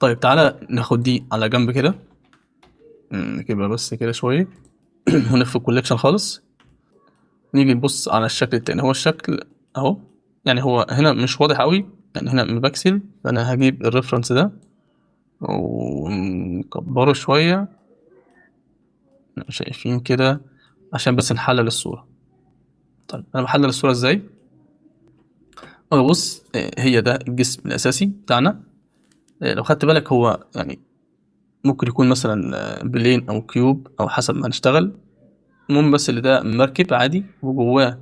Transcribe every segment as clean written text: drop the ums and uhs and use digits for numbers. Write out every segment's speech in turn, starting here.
طيب تعالى ناخد دي على جنب كده، نجيبها بس كده شوية ونخفي الكوليكشن خالص. نيجي نبص على الشكل التاني، هو الشكل اهو، يعني هو هنا مش واضح قوي، يعني هنا مبكسل، فانا هجيب الريفرنس ده ونكبره شوية شايفين كده عشان بس نحلل الصورة. طيب انا بحلل الصورة ازاي؟ بص، هي ده الجسم الاساسي بتاعنا. لو خدت بالك هو يعني ممكن يكون مثلا بلين او كيوب او حسب ما هنشتغل. المهم بس اللي ده مركب عادي وجواه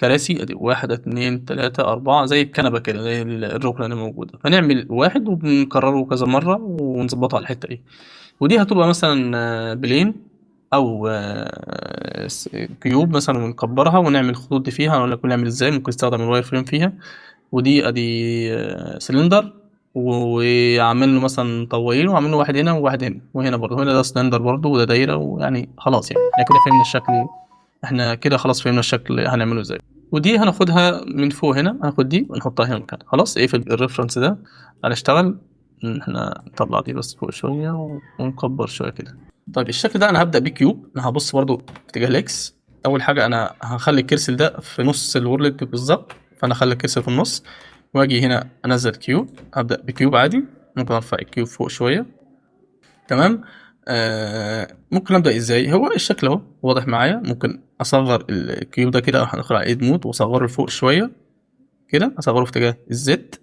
كراسي، ادي واحد اتنين تلاتة اربعة زي الكنبة كده، زي الركنة اللي موجودة، فنعمل واحد وبنكرره كذا مرة ونظبطه على الحتة دي. ودي هتبقى مثلا بلين او كيوب مثلا، ونكبرها ونعمل خطوط دي فيها. اقول لك نعمل ازاي، ممكن نستخدم الواير فريم فيها. ودي ادي سلندر، وعامل له مثلا طويل، وعامل له واحد هنا وواحد هنا وهنا برضه، هنا ده سلندر برضه وده دايره، ويعني خلاص يعني احنا كده فهمنا الشكل. احنا كده خلاص فهمنا الشكل هنعمله ازاي. ودي هناخدها من فوق هنا، هناخد دي ونحطها هنا مكانها. خلاص ايه في الريفرنس ده هنشتغل. احنا نطلع دي بس فوق شويه ونكبر شويه كده. طيب الشكل ده انا هبدا بيه كيوب. انا هبص برضه في اتجاه الاكس. اول حاجه انا هخلي الكرسل ده في نص الورلد بالظبط، فانا هخلي الكرسل في النص، واجي هنا انزل كيوب. هبدا بكيوب عادي، ممكن ارفع الكيوب فوق شويه. تمام. ممكن ابدا ازاي، هو الشكل اهو واضح معايا. ممكن اصغر الكيوب ده كده، هندخل على ايد مود واصغره لفوق شويه كده، اصغره في اتجاه الزد.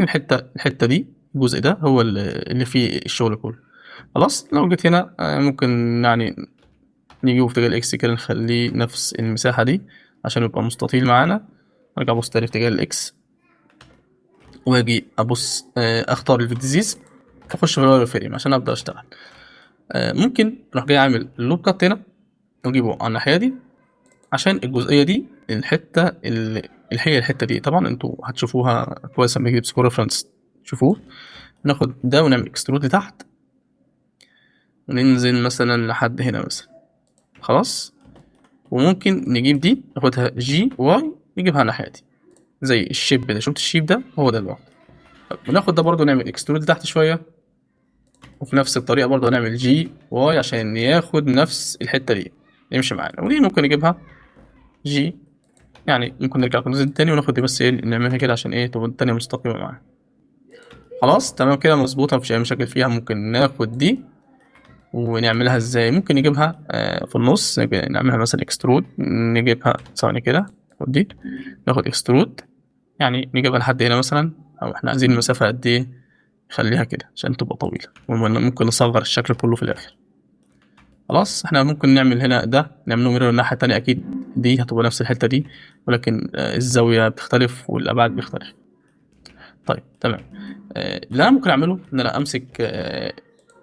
الحته دي الجزء ده هو اللي فيه الشغل كله. خلاص لو جيت هنا ممكن يعني نيجي في اتجاه الاكس كده، نخليه نفس المساحه دي عشان يبقى مستطيل معانا. ارجع ابص تاني في اتجاه الاكس، واجي ابص اختار الفيديزيز، اخش في الواير فريم عشان ابدا اشتغل. ممكن اروح جاي اعمل اللوب كات هنا واجيبه على الناحيه دي، عشان الجزئيه دي الحته اللي هي الحته دي طبعا انتوا هتشوفوها كويس لما نجيب سكور ريفرنس تشوفوه. ناخد ده ونعمل اكسترود لتحت، وننزل مثلا لحد هنا مثلا. خلاص. وممكن نجيب دي ناخدها جي واي، نجيبها على الناحيه دي زي الشيب ده. شفت الشيب ده هو ده لوحده. وناخد ده برضو نعمل اكسترود لتحت شويه، وفي نفس الطريقه برضو هنعمل جي واي عشان ياخد نفس الحته دي يمشي معانا. ودي ممكن نجيبها جي، يعني ممكن نرجع ننزل تاني وناخد دي بس ايه نعملها كده عشان ايه تبقى التانية مستقيمة معانا. خلاص تمام كده مظبوطة، مفيش أي مشاكل فيها. ممكن ناخد دي ونعملها ازاي، ممكن نجيبها في النص، نعملها مثلا اكسترود. نجيبها ثواني كده، ناخد دي ناخد اكسترود، يعني نجيبها لحد هنا مثلا، أو احنا عايزين المسافة قد ايه، خليها كده عشان تبقى طويلة. وممكن نصغر الشكل كله في الآخر. خلاص احنا ممكن نعمل هنا ده نعمله ميرور الناحية التانية، أكيد دي هتبقى نفس الحتة دي، ولكن الزاوية بتختلف والأبعاد بتختلف. طيب تمام. اللي أنا ممكن أعمله إن أنا أمسك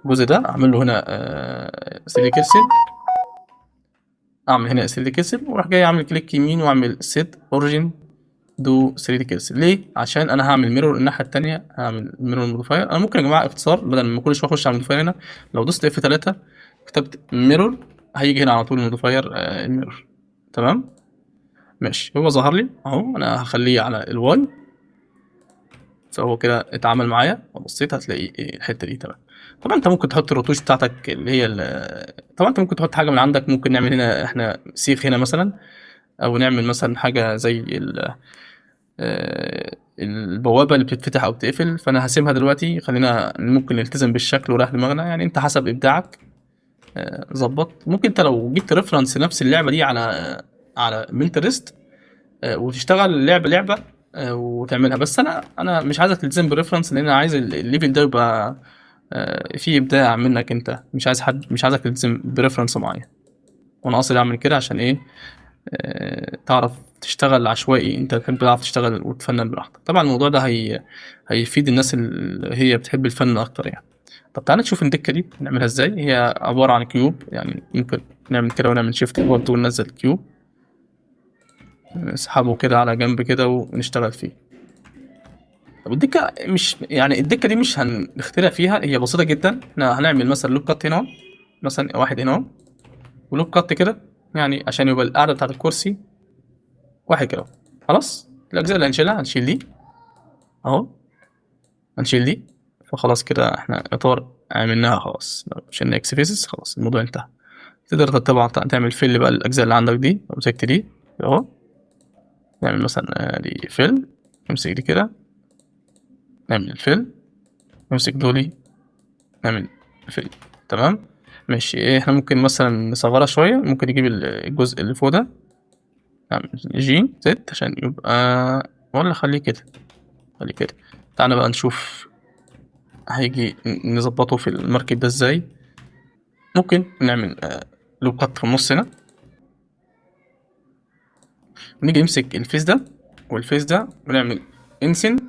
الجزء ده، أعمل له هنا سيلي كيرسل، أعمل هنا سيلي كيرسل، وأروح جاي أعمل كليك يمين وأعمل سيت أوريجين دو 3 كيرسل. ليه؟ عشان أنا هعمل ميرور الناحية التانية، هعمل ميرور موديفاير. أنا ممكن يا جماعة اختصار بدل ما كل شوية أخش على الموديفاير هنا، لو دوست F3 كتبت ميرور هيجي هنا على طول الموديفاير الميرور. تمام ماشي، هو ظهر لي اهو. انا هخليه على الواي، فهو كده اتعامل معايا وبصيت هتلاقي الحته دي تمام. طبعا انت ممكن تحط الرتوش بتاعتك اللي هي طبعا انت ممكن تحط حاجه من عندك. ممكن نعمل هنا احنا سيخ هنا مثلا، او نعمل مثلا حاجه زي البوابه اللي بتتفتح او بتقفل. فانا هسيبها دلوقتي، خلينا ممكن نلتزم بالشكل وراح دماغنا، يعني انت حسب ابداعك ظبط. ممكن انت لو جبت ريفرنس نفس اللعبه دي على بنترست وتشتغل اللعبه لعبه وتعملها. بس انا مش عايزك تلتزم بالريفرنس، لان انا عايز الليفل ده يبقى فيه ابداع منك انت. مش عايزك تلتزم بريفرنس معين، وانا قاصد اعمل كده عشان ايه تعرف تشتغل عشوائي. انت تحب تعرف تشتغل وتفنن براحتك. طبعا الموضوع ده هيفيد الناس اللي هي بتحب الفن اكتر يعني. طب تعالى نشوف الدكه دي نعملها ازاي. هي عباره عن كيوب، يعني ممكن نعمل كده ونعمل شيفت برضه وننزل كيوب، نسحبه كده على جنب كده ونشتغل فيه. طب الدكه مش يعني الدكه دي مش هنخترع فيها، هي بسيطه جدا. احنا هنعمل مثلا لوب كات هنا مثلا واحد هنا، ولوب كات كده، يعني عشان يبقى القاعده بتاعت الكرسي واحد كده. خلاص الاجزاء اللي هنشيلها هنشيل دي اهو، هنشيل دي. فخلاص كده احنا اطار عملناها خلاص، شلنا اكس فيسز خلاص الموضوع انتهى. تقدر طبعا تعمل فيل بقى الاجزاء اللي عندك دي، لو مسكت دي اهو، نعمل مثلا دي فيل، نمسك دي كده نعمل الفيل، نمسك دولي نعمل فيل. تمام ماشي. ايه احنا ممكن مثلا نصغرها شوية، ممكن نجيب الجزء اللي فوق ده نعمل جي زد عشان يبقى، ولا خليه كده، خليه كده. تعالى بقى نشوف هيجي نظبطه في المركب ده ازاي. ممكن نعمل لوب كات في النص هنا، ونيجي نمسك الفيس ده والفيس ده ونعمل انسنت،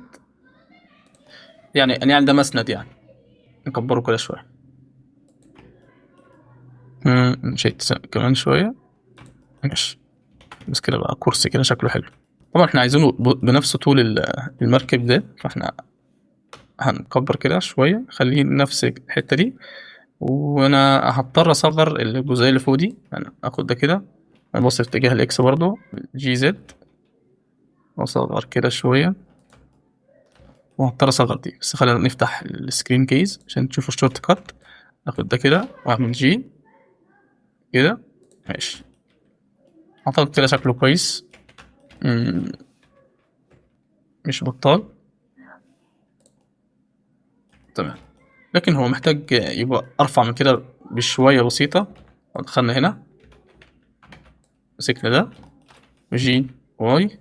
يعني ده مسند يعني، نكبره كده شوية. مشيت كمان شوية ماشي، بس كده بقى كرسي كده شكله حلو. طبعا احنا عايزينه بنفس طول المركب ده، فاحنا هنكبر كده شوية خليه نفس الحتة دي، وانا هضطر اصغر الجزئية اللي فوق دي. انا اخد ده كده ابص في اتجاه الاكس برضو جي زد، واصغر كده شوية، وهضطر اصغر دي. بس خلينا نفتح السكرين كيز عشان تشوفوا الشورت كات. اخد ده كده واعمل جي كده ماشي، اعتقد كده شكله كويس. مش بطال تمام، لكن هو محتاج يبقى ارفع من كده بشوية بسيطة. دخلنا هنا مسكنا ده جي واي،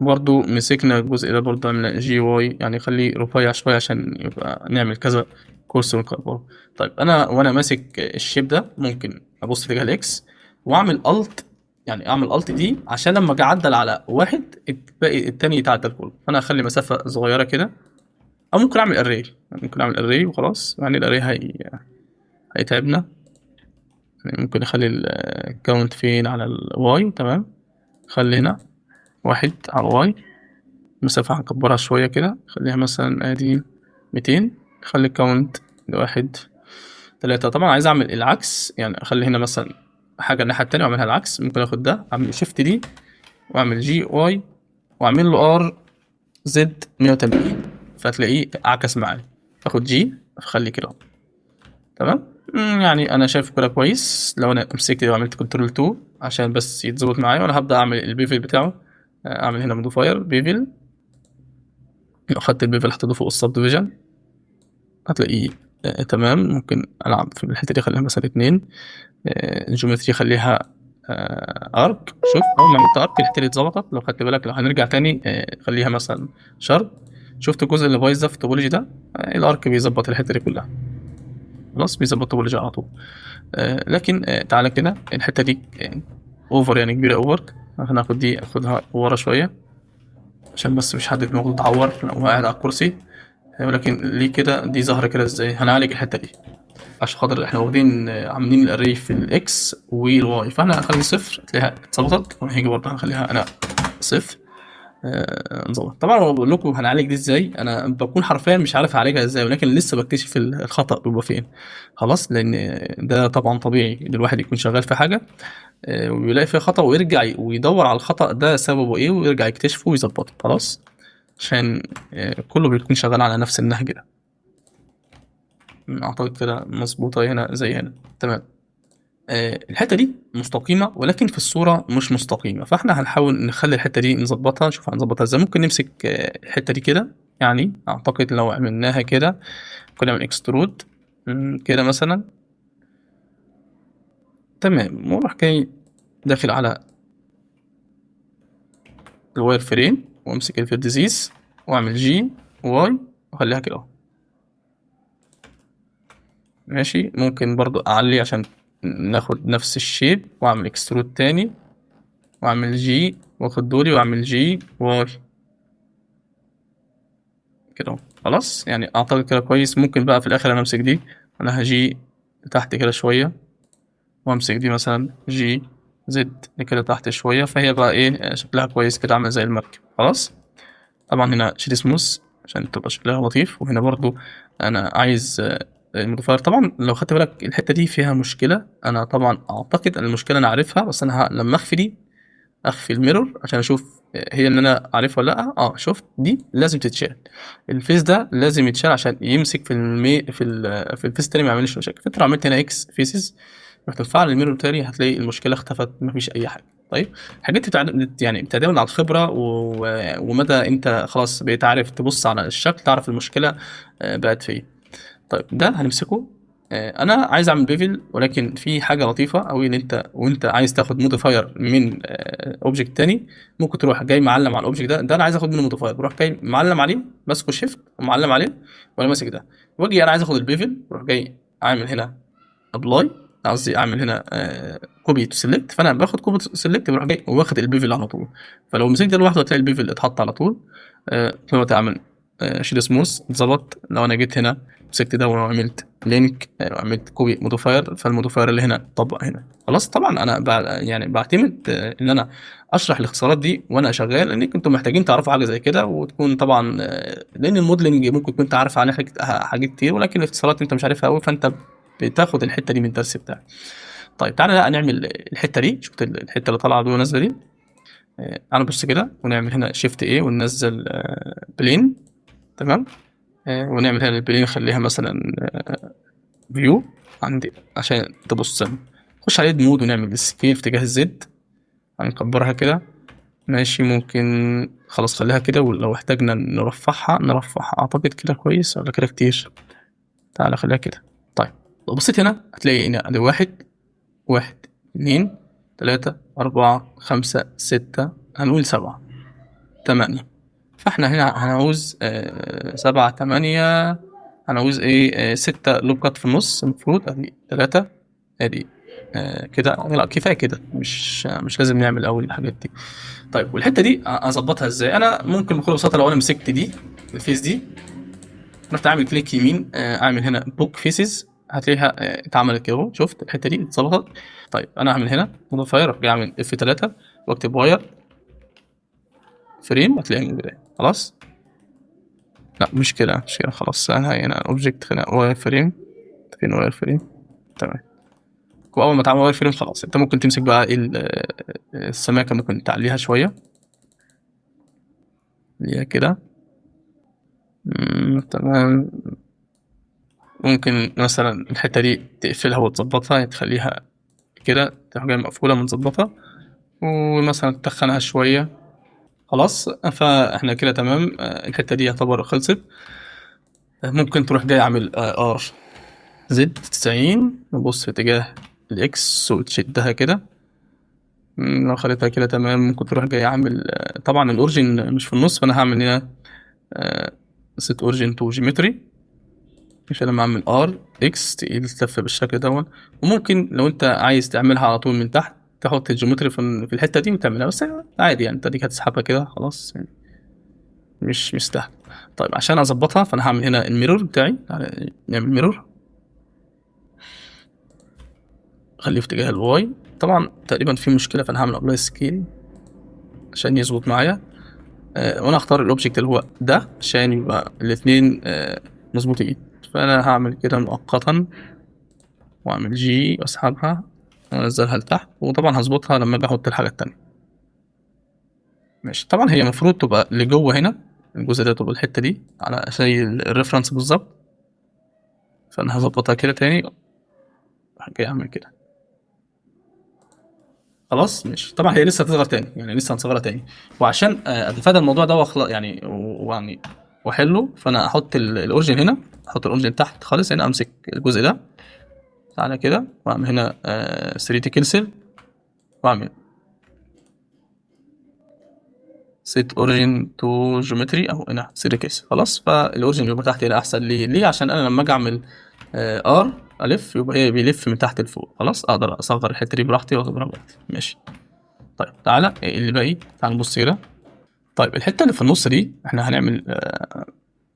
برضو مسكنا الجزء ده برضو عملنا جي واي، يعني خليه رفيع شوية عشان يبقى نعمل كذا كورس ونكبره. طيب انا وانا ماسك الشيب ده ممكن ابص اتجاه الاكس واعمل الت، يعني اعمل الت دي عشان لما اجي اعدل على واحد الباقي التاني يتعدل كله. فانا هخلي مسافة صغيرة كده، او ممكن اعمل اري، ممكن اعمل اري وخلاص. يعني الاري هيتعبنا. يعني ممكن نخلي الكاونت فين على الواي، تمام. خلي هنا 1 على الواي، المسافة هنكبرها شوية كده، خليها مثلا ادي 200. خلي الكاونت 1 3. طبعا عايز اعمل العكس، يعني اخلي هنا مثلا حاجة الناحية التانية واعملها العكس. ممكن اخد ده اعمل شيفت دي واعمل جي واي واعمل له ار زد 180، فهتلاقيه عكس معايا. اخد جي اخلي كده تمام. يعني انا شايف كده كويس. لو انا مسكت دي وعملت كنترول 2 عشان بس يتظبط معايا، وانا هبدا اعمل البيفل بتاعه. اعمل هنا موديفاير بيفل، لو خدت البيفل هحطه فوق السب ديفيجن هتلاقيه تمام. ممكن العب في الحته دي اخليها مثلا 2. الجيومتري خليها ارك. شوف اول ما عملت ارك الحته دي اتظبطت. لو خدت بالك لو هنرجع تاني خليها مثلا شارب. شفت الجزء اللي بايظ ده في التوبولوجي ده، الارك بيظبط الحته دي كلها خلاص، بيظبط التوبولوجي على طول. لكن تعالى كده الحته دي اوفر يعني كبيره اوفر، هناخد دي اخدها ورا شويه عشان بس مش حد دماغه تتعور لو هو قاعد على الكرسي. ولكن ليه كده دي ظاهره كده ازاي؟ هنعالج الحته دي عشان خاطر احنا واخدين عاملين الاري في الاكس والواي، فاحنا هنخلي صفر تلاقيها اتظبطت، وهيجي برضه هنخليها انا صفر نظبط. طبعا هو بقول لكم هنعالج دي ازاي، انا بكون حرفيا مش عارف اعالجها ازاي، ولكن لسه بكتشف الخطأ بيبقى فين خلاص. لان ده طبعا طبيعي ان الواحد يكون شغال في حاجه ويلاقي فيها خطأ ويرجع ويدور على الخطأ ده سببه ايه ويرجع يكتشفه ويظبطه خلاص، عشان كله بيكون شغال على نفس النهج ده. اعتقد كده مظبوطه هنا زي هنا تمام. الحته دي مستقيمه ولكن في الصوره مش مستقيمه، فاحنا هنحاول نخلي الحته دي نظبطها. نشوف هنظبطها ازاي. ممكن نمسك الحته دي كده، يعني اعتقد لو عملناها كده ممكن نعمل اكسترود كده مثلا تمام، واروح جاي داخل على الواير فريم وامسك الفيرديزيس واعمل جي واي واخليها كده اهو ماشي. ممكن برضو اعلي عشان ناخد نفس الشيب واعمل اكسترود تاني واعمل جي واخد دوري واعمل جي واي كده خلاص. يعني اعتقد كده كويس. ممكن بقى في الاخر انا امسك دي، انا هجي تحت كده شويه وامسك دي مثلا جي زد كده تحت شويه، فهي بقى ايه شكلها كويس كده عامل زي المركب خلاص. طبعا هنا شيل سموث عشان تبقى شكلها لطيف، وهنا برضو انا عايز الموديفاير. طبعا لو خدت بالك الحته دي فيها مشكله، انا طبعا اعتقد ان المشكله انا عارفها، بس انا لما اخفي دي اخفي الميرور عشان اشوف هي اللي انا عارفها ولا لا. شفت دي لازم تتشال، الفيس ده لازم يتشال عشان يمسك في الفيس التاني ما يعملش مشاكل. فانت لو عملت هنا اكس فيسز رحت تفعل الميرور تاني هتلاقي المشكله اختفت، مفيش اي حاجه. طيب الحاجات دي يعني بتعتمد على الخبره ومدى انت خلاص بقيت عارف تبص على الشكل تعرف المشكله بقت فين. طيب ده هنمسكه. انا عايز اعمل بيفل، ولكن في حاجه لطيفه قوي ان انت وانت عايز تاخد موديفاير من اوبجكت تاني ممكن تروح جاي معلم على الاوبجكت ده انا عايز اخد منه موديفاير، بروح جاي معلم عليه ماسكه شيفت ومعلم عليه وانا ماسك ده، واجي انا عايز اخد البيفل بروح جاي عامل هنا ابلاي، قصدي اعمل هنا كوبي تو سيلكت، فانا باخد كوبي تو سيلكت بروح جاي واخد البيفل على طول. فلو مسكت ده لوحده هتلاقي البيفل اتحط على طول. دلوقتي اعمل شيل سموث اتظبط. لو انا جيت هنا مسكت ده وعملت لينك وعملت كوبي موديفاير، فالموديفاير اللي هنا طبق هنا خلاص. طبعا انا يعني بعتمد ان انا اشرح الاختصارات دي وانا شغال، لان انتم محتاجين تعرفوا حاجه زي كده وتكون طبعا لان الموديلنج ممكن كنت عارف عنها حاجات كتير، ولكن الاختصارات انت مش عارفها قوي فانت بتاخد الحته دي من الدرس بتاعك. طيب تعالى بقى نعمل الحته دي، شفت الحته اللي طالعه دي ونازله دي. انا بص كده ونعمل هنا شيفت ايه وننزل بلين تمام. ونعمل هنا البلين نخليها مثلا فيو عندي عشان تبص. نخش على مود ونعمل سكيل في اتجاه الزد، هنكبرها كده ماشي. ممكن خلاص خليها كده، ولو احتاجنا نرفعها اعتقد كده كويس ولا كده كتير. تعالى خليها كده. طيب لو بصيت هنا هتلاقي هنا ادي واحد اتنين تلاتة أربعة خمسة ستة هنقول سبعة تمانية. فاحنا هنا هنعوز سبعة تمانية، هنعوز ايه ستة لوب في النص المفروض. ادي تلاتة ادي كده. لا كفاية كده، مش لازم نعمل أول الحاجات دي. طيب والحتة دي أظبطها ازاي؟ أنا ممكن بكل بساطة لو أنا مسكت دي الفيس دي رحت أعمل كليك يمين أعمل هنا بوك فيسز هتلاقيها اتعملت كده اهو. شفت الحتة دي اتظبطت. طيب أنا هعمل هنا موديفاير أرجع أعمل F3 وأكتب واير فريم هتلاقيها من البداية خلاص. لا مش كده خلاص. أنا هنا أوبجكت خلينا واير فريم. فين واير فريم؟ تمام. واول ما تعمل واير فريم خلاص انت ممكن تمسك بقى السماكه ممكن تعليها شويه اللي هي كده. تمام. ممكن مثلا الحته دي تقفلها وتظبطها تخليها كده تروح جايه مقفوله متظبطه، ومثلا تخنها شويه خلاص. فاحنا كده تمام. الحته دي يعتبر خلصت. ممكن تروح جاي عامل ار زد 90 نبص في اتجاه الاكس وتشدها كده. لو خليتها كده تمام ممكن تروح جاي اعمل طبعا الاورجن مش في النص، فانا هعمل هنا set origin to geometry عشان لما اعمل ار اكس تلف بالشكل ده. وممكن لو انت عايز تعملها على طول من تحت تحط الجيومتري في الحته دي وتعملها، بس عادي يعني انت ديك هتسحبها كده خلاص يعني مش مستاهل. طيب عشان اظبطها فانا هعمل هنا الميرور بتاعي. نعمل ميرور خليه في اتجاه الواي. طبعا تقريبا في مشكله فانا هعمل ابلاي سكيل عشان يظبط معايا. وانا اختار الاوبجكت اللي هو ده عشان يبقى الاثنين مظبوطين. فانا هعمل كده مؤقتا واعمل جي واسحبها وانزلها لتحت، وطبعا هظبطها لما اجي احط الحاجه التانية. ماشي. طبعا هي المفروض تبقى لجوه هنا الجزء ده تبقى الحته دي على زي الريفرنس بالظبط، فانا هظبطها كده تاني جاي اعمل كده خلاص. ماشي. طبعا هي لسه هتصغر تاني يعني لسه هنصغرها تاني، وعشان اتفادى الموضوع ده يعني ويعني واحله فانا احط الاورجن هنا، احط الاورجن تحت خالص هنا، امسك الجزء ده تعالى كده واعمل هنا 3 كنسل واعمل set origin to geometry اهو هنا 3 كيس خلاص. فالاورجن يبقى تحت هنا احسن. ليه؟ عشان انا لما اجي اعمل ار الف يبقى ايه بيلف من تحت لفوق خلاص، اقدر اصغر الحته دي براحتي واكبرها براحتي. ماشي. طيب تعالى اللي باقي تعالى نبص كده. طيب الحته اللي في النص دي احنا هنعمل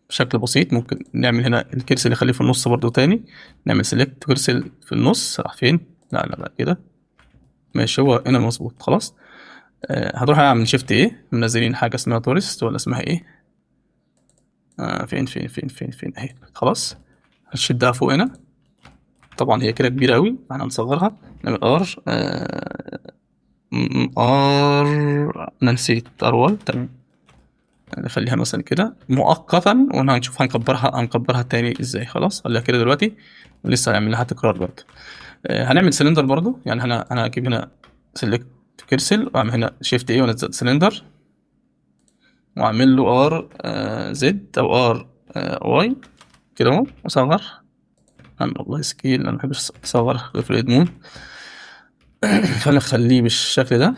بشكل بسيط. ممكن نعمل هنا الكرسي اللي خليه في النص برضو تاني، نعمل سيلكت كرسي في النص راح فين. لا كده ماشي هو هنا مظبوط خلاص. هتروح اعمل شيفت ايه منزلين حاجه اسمها تورست ولا اسمها ايه فين اهي خلاص. هنشدها فوق هنا. طبعا هي كده كبيره قوي احنا هنصغرها نعمل ار انا نسيت ار1. تمام، نخليها مثلا كده مؤقتا، وهنشوف هنكبرها تاني ازاي. خلاص خليها كده دلوقتي، ولسه هنعمل لها تكرار برضه. هنعمل سلندر برضه، يعني انا هجيب هنا سيلكت كيرسل، واعمل هنا شيفت اي وانزل سلندر، واعمل له ار زد او ار واي كده اهو، واصغر. اعمل والله سكيل، انا ما بحبش اصغر في الادمون فانا اخليه بالشكل ده.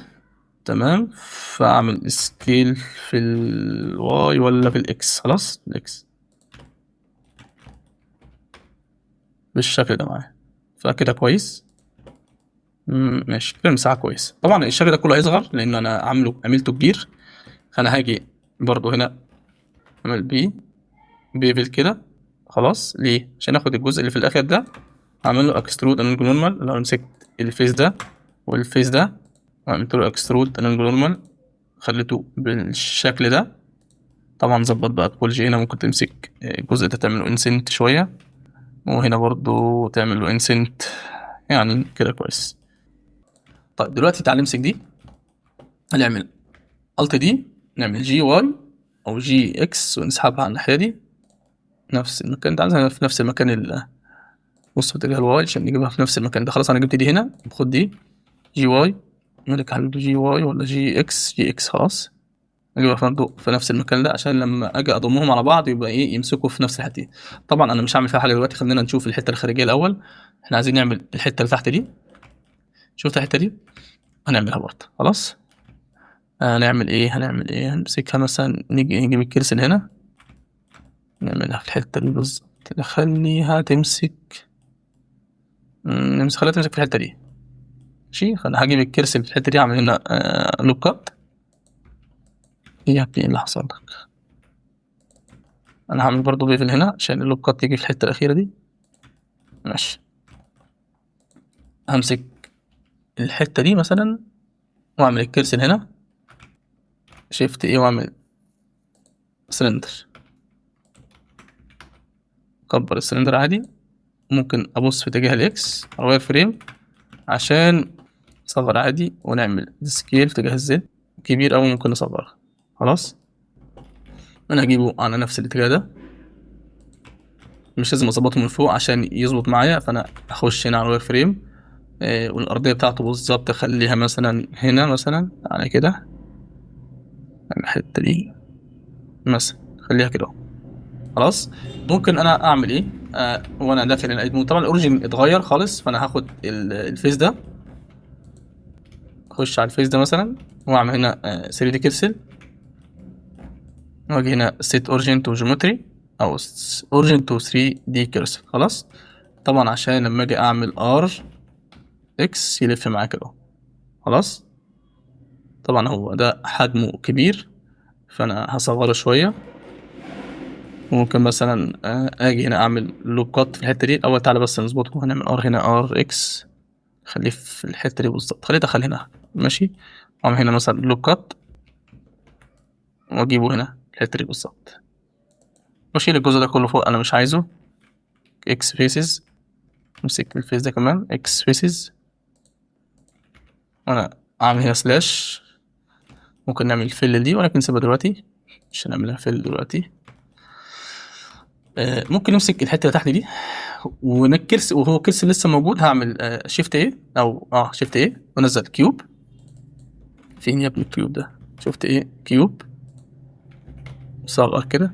تمام، فاعمل سكيل في الواي ولا في الاكس؟ خلاص الاكس بالشكل ده معايا، فكده كويس. ماشي كده المساحة كويس. طبعا الشكل ده كله هيصغر لان انا عملته كبير، فانا هاجي برضو هنا اعمل بيفل كده. خلاص ليه؟ عشان اخد الجزء اللي في الاخر ده، اعمل له اكسترود انالج نورمال. لو مسكت الفيس ده والفيس ده وعملت له اكسترود انالج نورمال، خليته بالشكل ده. طبعا ظبط بقى الكولجي، هنا ممكن تمسك الجزء ده تعمله انسنت شوية، وهنا برضو تعمل له انسنت، يعني كده كويس. طيب دلوقتي تعال نمسك دي، هنعمل الت دي، نعمل جي واي او جي اكس ونسحبها على الناحية دي، نفس المكان ده، عايزها في نفس المكان بص في اتجاه الواي عشان نجيبها في نفس المكان ده. خلاص انا جبت دي هنا، باخد دي جي واي، ملك هل جي واي ولا جي اكس؟ جي اكس. خلاص اجيبها برضه في نفس المكان ده، عشان لما اجي اضمهم على بعض يبقى ايه، يمسكوا في نفس الحته دي. طبعا انا مش هعمل فيها حاجه دلوقتي، خلينا نشوف الحته الخارجيه الاول. احنا عايزين نعمل الحته اللي تحت دي، شفت الحته دي هنعملها برضه. خلاص هنعمل ايه، هنمسكها مثلا، نيجي نجيب الكرسي هنا، نعملها في الحته دي بالظبط، نخليها تمسك، خليها تمسك في الحته دي. ماشي، انا هجيب الكرسي في الحته دي، اعمل هنا لوك اب. ايه اللي حصل لك؟ انا هعمل برضو بيفل هنا عشان اللوك اب يجي في الحته الاخيره دي. ماشي، همسك الحته دي مثلا واعمل الكرسي هنا شيفت ايه، واعمل سلندر، اكبر السلندر عادي. ممكن ابص في اتجاه الاكس او فريم عشان اصغر عادي، ونعمل سكيل في اتجاه الزد كبير اوي، ممكن نصغرها. خلاص انا هجيبه على نفس الاتجاه ده، مش لازم اظبطه من فوق عشان يظبط معايا. فانا اخش هنا على الواير فريم، والارضيه بتاعته بالظبط اخليها مثلا هنا، مثلا على كده الحته دي مثلا، خليها كده. خلاص ممكن انا اعمل ايه، وانا داخل الادمون، طبعا الاوريجين اتغير خالص، فانا هاخد الفيس ده، اخش على الفيس ده مثلا، واعمل هنا 3 دي كيرسل، واجي هنا سيت اوريجين تو جيومتري او اوريجين تو 3 دي كيرسل. خلاص طبعا عشان لما اجي اعمل ار اكس يلف معاك كده. خلاص طبعا هو ده حجمه كبير، فانا هصغره شويه. ممكن مثلا اجي هنا اعمل لوكات في الحته دي الاول. تعالى بس نظبطه، هنعمل ار هنا ار اكس، خليه في الحته دي بالظبط، خليه دخل هنا. ماشي، واعمل هنا مثلا لوكات واجيبه هنا الحته دي بالظبط، واشيل الجزء ده كله فوق، انا مش عايزه. اكس فيسز، امسك الفيس ده كمان اكس فيسز، وانا اعمل هنا سلاش. ممكن نعمل فيل دي ولكن نسيبها دلوقتي، مش هنعملها فيل دلوقتي. ممكن نمسك الحته اللي تحت دي ونكرس، وهو كرسي لسه موجود، هعمل شيفت ايه او شيفت ايه ونزل كيوب. فين يا ابني الكيوب ده؟ شفت ايه كيوب، صغر كده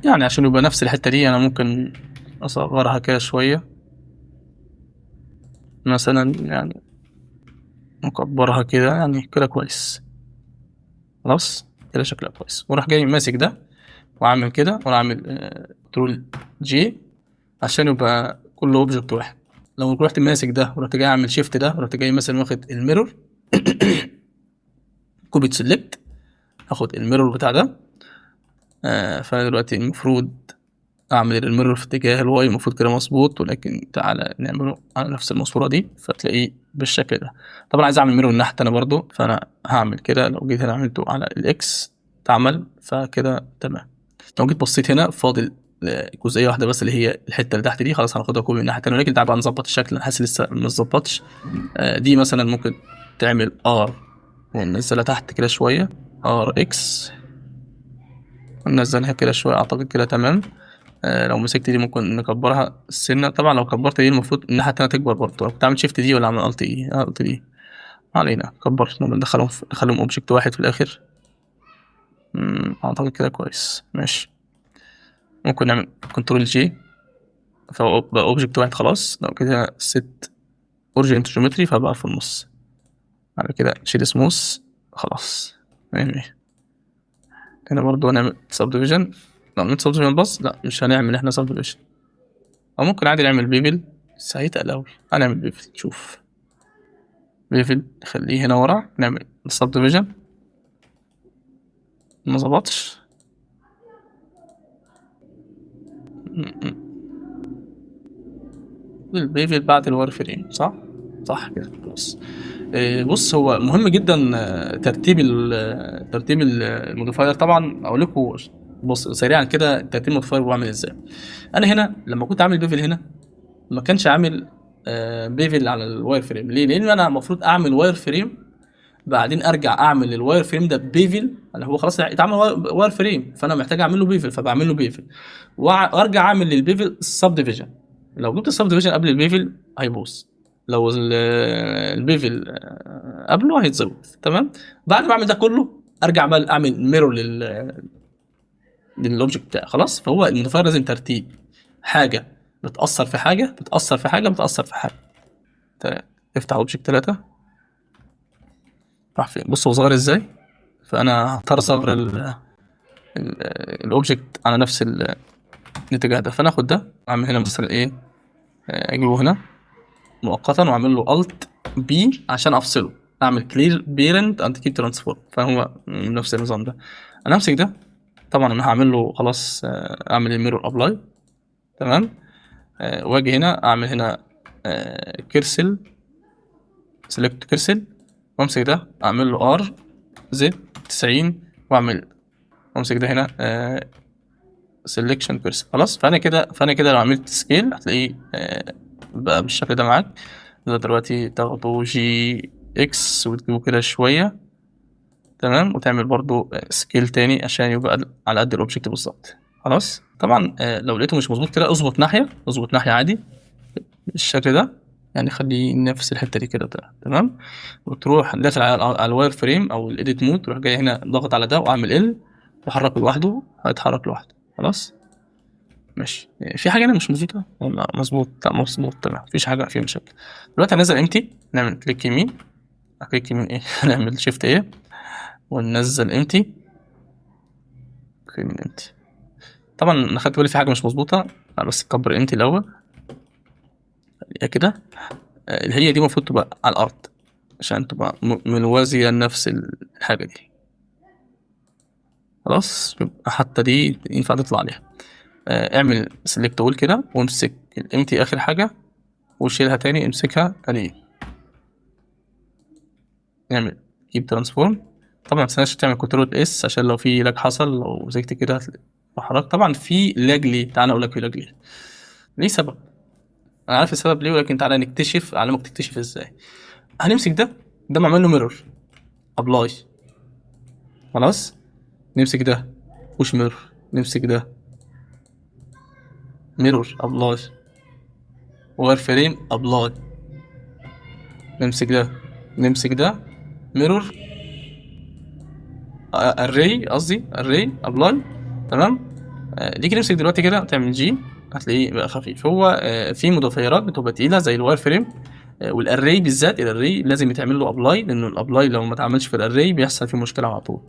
يعني عشان يبقى نفس الحته دي. انا ممكن اصغرها كده شويه مثلا، يعني نكبرها كده، يعني كده كويس. خلاص كده شكلها كويس. وراح جاي ماسك ده وعامل كده، وانا عامل كنترول جي عشان يبقى كل اوبجكت واحد. لو رحت ماسك ده ورحت جاي اعمل شيفت ده، ورحت جاي مثلا واخد الميرور كوبي سيلكت، هاخد الميرور بتاع ده. فانا دلوقتي المفروض اعمل الميرور في اتجاه الواي، المفروض كده مظبوط، ولكن تعالى نعمله على نفس الماسوره دي فتلاقيه بالشكل ده. طبعا عايز اعمل ميرور الناحيه التانيه برضو، فانا هعمل كده. لو جيت هنا عملته على الاكس اتعمل، فكده تمام. لو جيت بصيت هنا فاضل جزئيه واحده بس، اللي هي الحته اللي تحت دي. خلاص هناخدها كوبي من الناحيه التانيه، ولكن تعالى بقى نظبط الشكل، انا حاسس لسه ما اتظبطش. دي مثلا ممكن تعمل ار وننزلها تحت كده شويه، ار اكس وننزلها كده شويه، اعتقد كده تمام. لو مسكت دي ممكن نكبرها السنه، طبعا لو كبرت دي المفروض الناحيه التانيه تكبر برضه. لو كنت عامل شيفت دي ولا عامل الت اي، الت دي ما علينا. كبر ندخلهم اوبجكت واحد في الاخر. اعتقد كده كويس ماشي. ممكن نعمل كنترول جي فبقى اوبجكت واحد خلاص. لو كده ست اوريجين جيومتري فبقى في النص. بعد كده شيل سموث خلاص. هنا برضو هنعمل سب ديفيجن. لو عملت سب ديفيجن بس لا مش هنعمل احنا سب ديفيجن، او ممكن عادي نعمل بيفل بس هيتقل اوي. هنعمل بيفل، شوف بيفل نخليه هنا ورا، نعمل سب ديفيجن. ما ظبطش. البيفل بعد الوار فريم صح؟ صح كده خلاص. بص هو مهم جدا ترتيب الموديفاير. طبعا اقول لكم بص سريعا كده ترتيب الموديفاير بعمل ازاي. انا هنا لما كنت عامل بيفل هنا ما كانش عامل بيفل على الواير فريم. ليه؟ لان انا المفروض اعمل واير فريم بعدين ارجع اعمل الواير فريم ده بيفل. انا هو خلاص اتعمل واير فريم فانا محتاج اعمل له بيفل، فبعمل له بيفل وارجع اعمل للبيفل السب ديفيجن. لو جبت السب ديفيجن قبل البيفل هيبوظ، لو البيفل قبله هيتظبط تمام. بعد ما اعمل ده كله ارجع بقى اعمل ميرور للاوبجكت بتاعي خلاص. فهو الموديفاير لازم ترتيب، حاجه بتاثر في حاجه بتاثر في حاجه بتاثر في حاجه. افتح اوبجكت 3 راح فين؟ بص هو صغير ازاي. فانا هضطر اصغر الاوبجكت على نفس الاتجاه ده. فانا اخد ده اعمل هنا مثلا ايه، اجيبه هنا مؤقتا واعمل له الت بي عشان افصله، اعمل كلير بيرنت اند كيب ترانسفورم. فهو نفس النظام ده. انا امسك ده طبعا انا هعمل له خلاص اعمل الميرور ابلاي تمام. واجي هنا اعمل هنا كيرسل سيلكت كيرسل وامسك ده اعمل له ار زد 90 واعمل وامسك ده هنا سيلكشن كيرسل خلاص. فانا كده لو عملت سكيل هتلاقيه بقى بالشكل ده معاك. ده دلوقتي تاخده جي اكس وتجيبه كده شويه تمام، وتعمل برضو سكيل تاني عشان يبقى على قد الاوبجكت بالظبط خلاص. طبعا لو لقيته مش مظبوط كده اظبط ناحيه عادي بالشكل ده، يعني خليه نفس الحته دي كده تمام. وتروح داخل على الواير فريم او الايديت مود، تروح جاي هنا ضغط على ده واعمل ال وحرك لوحده هيتحرك لوحده خلاص ماشي. في حاجه هنا مش مظبوطه ولا مظبوط؟ لا مظبوط تمام، مفيش حاجه فيها مشاكل. دلوقتي هننزل امتي، نعمل كليك يمين كليك يمين ايه نعمل شيفت ايه وننزل امتي من امتي. طبعا انا خدت بالي في حاجه مش مظبوطه، بس اكبر امتي الاول كده. اللي هي دي المفروض تبقى على الارض عشان تبقى موازيه لنفس الحاجه دي خلاص. يبقى حتى دي ينفع تطلع عليها. اعمل سيلكت اول كده وامسك الامتي اخر حاجه وشيلها تاني امسكها ادي. نعمل كيب ترانسفورم. طبعا متنساش تعمل كنترول اس عشان لو في لاج حصل، لو مسكت كده حضرتك طبعا في لاج ليه. تعالى اقول لك في لاج ليه سبب. انا عارف السبب ليه ولكن تعالى نكتشف، اعلمك تكتشف ازاي. هنمسك ده معمل له ميرور ابلاي خلاص. نمسك ده وش ميرور، نمسك ده ميرور ابلاي واير فريم ابلاي. نمسك ده ميرور اري قصدي اري ابلاي تمام. تيجي نمسك دلوقتي كده تعمل جي هتلاقيه بقى خفيف. هو في متغيرات بتبقى تقيله زي الواير فريم والاري بالذات. الاري لازم يتعمل له ابلاي، لانه الابلاي لو ما اتعملش في الاري بيحصل فيه مشكله على طول.